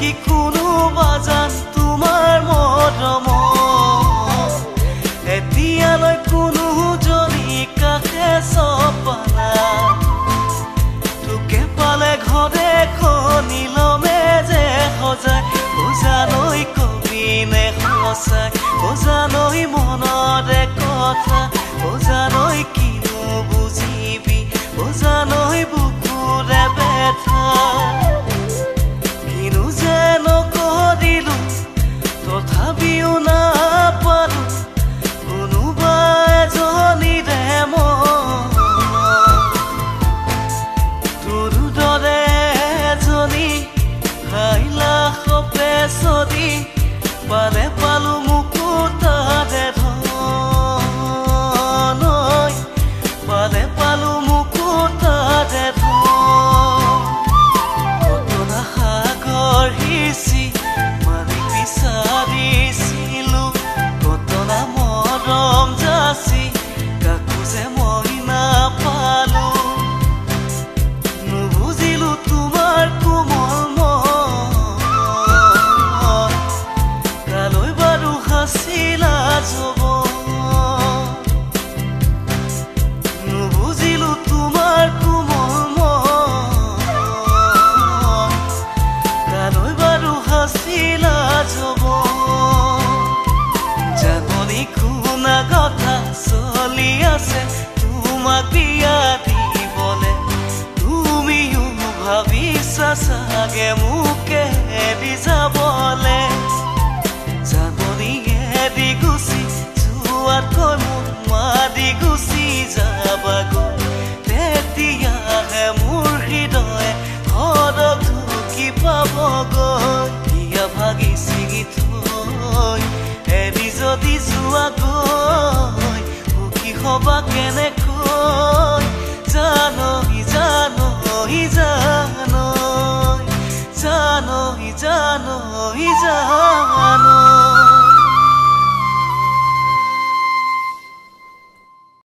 কি কোনো বাজান তোমাৰ মৰম এতিয়ালৈ কোনো জনী কাষে চপালা তোকে পালে ঘৰে খনিলমে যে সজাই জানৈ কবি নে সঁচাই জানৈ মনৰে কথা জানৈ কিনো বুজিবি জানৈ বুকুৰে বেথা কিনো যে নকৰিলো তথাপিও নাপালো কোনোবা এজনীৰে মন তোৰ দৰে এজনী হাইলা সপে চদি পালে পালো মুকুতাৰে ধন পালে পালো মুকুতাৰে ধন কতনা সাগৰ সিঁচি মাৰি বিচাৰিছিলো কতনা মৰম যাচি কাকো যে মই নাপালো নুবুজিলো তোমাৰ কোমল মন কালৈ বাৰু হাচিলা যব নুবুজিলো তোমাৰ কোমল মন কালৈ বাৰু হাচিলা যব জাননী শুনা কথা চলি আছে তোমাক বিয়া দিবলে তুমিও ভাবিছা চাগে মোকে এৰি যাবলে জাননী এৰি গুচি যোৱাতকৈ মোক মাৰি গুচি যাবাগৈ তেতিয়াহে মোৰ হৃদয়ে সৰগ ঢুকি পাবগৈ বিয়া ভাগি ছিঙি থৈ এৰি যদি যোৱাগৈ সুখী হবা কেনেকৈ জানৈ জানৈ জানৈ জানৈ জানৈ জানৈ